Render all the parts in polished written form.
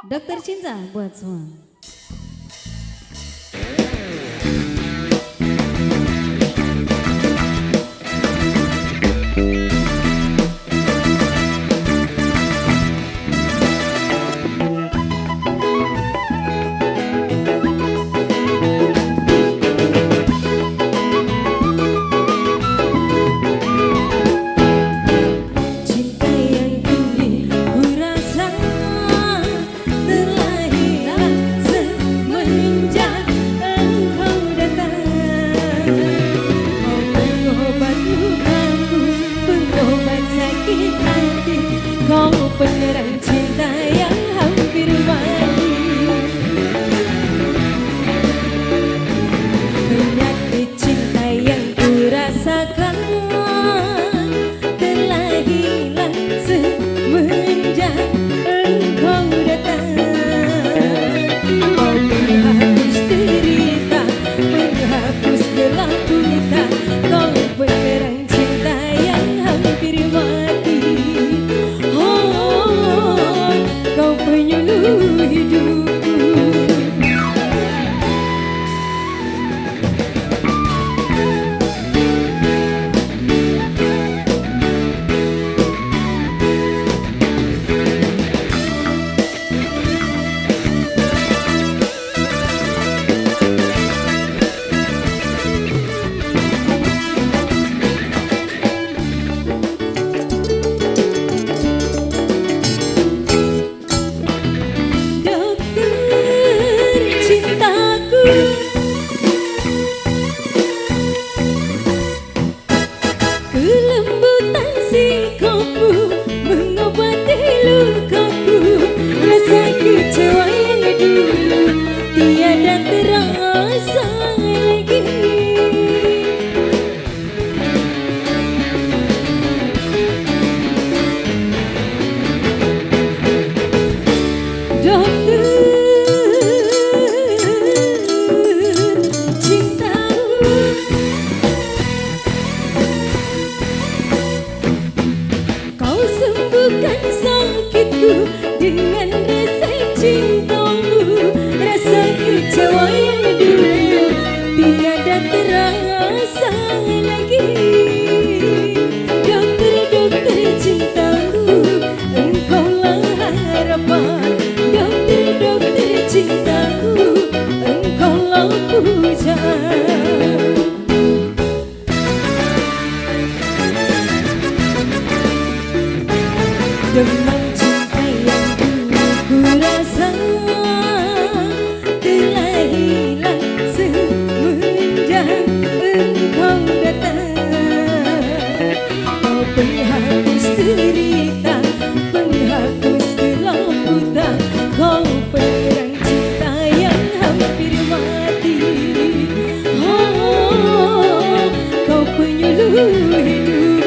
Dokter Cinta buat semua. Penerang cinta yang hampir mati, penyakit cinta yang kurasakan telah hilang semenjak engkau datang. Kau menghapus derita, menghapus gelap buta, kau penerang cinta yang hampir mati. Kau penyuluh hidupku. Kelembutan sikapmu mengobati lukaku, rasa kecewa yang dulu tiada terasa lagi. Dokter cintaku, kau sembuhkan sakitku dengan resep cintamu, rasa kecewa yang dulu tiada terasa lagi. Dokter cintaku, engkaulah harapan. Dokter cintaku, engkaulah pujaan. Demam cinta yang dulu ku rasa telah hilang semenjak engkau datang. Kau penghapus derita, penghapus gelap buta, kau penerang cinta yang hampir mati. Oh, kau penyuluh hidupku.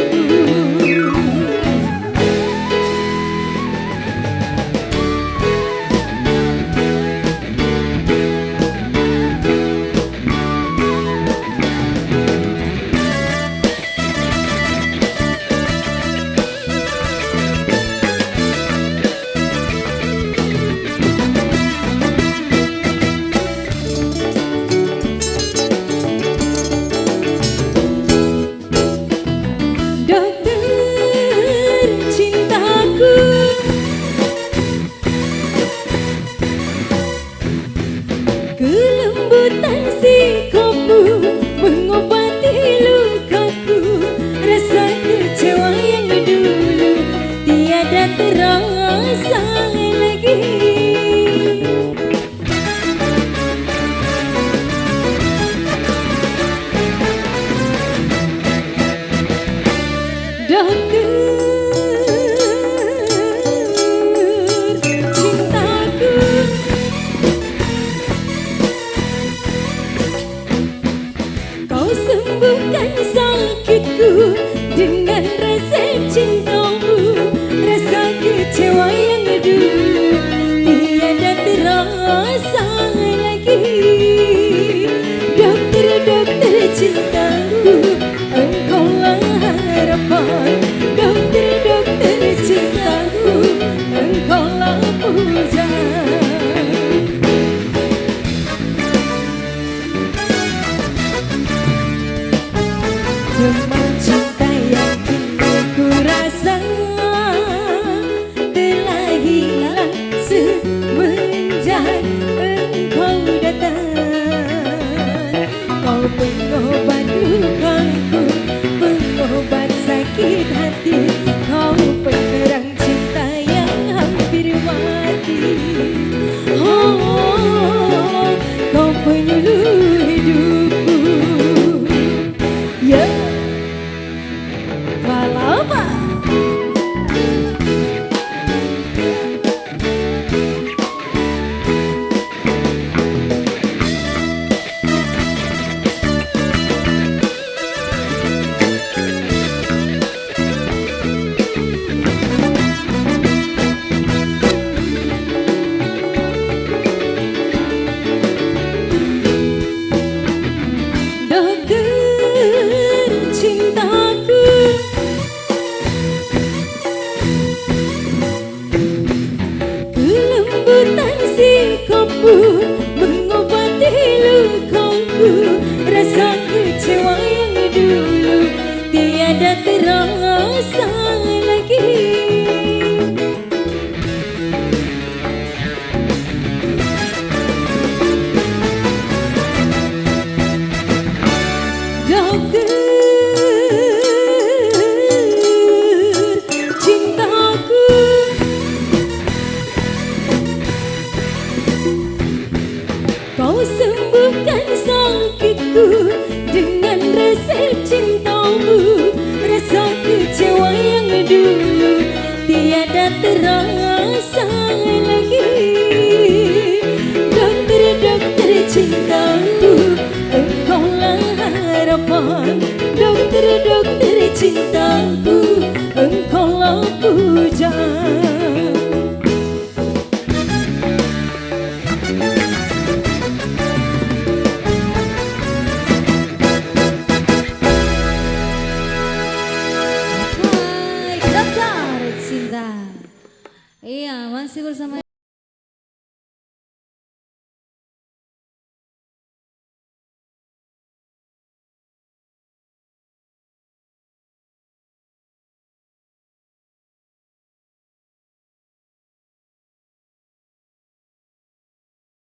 terasa lagi. Dokter cintaku, engkaulah harapan. Dokter cintaku, engkaulah pujaan. Hai, Dokter Cinta. Iya, masih bersama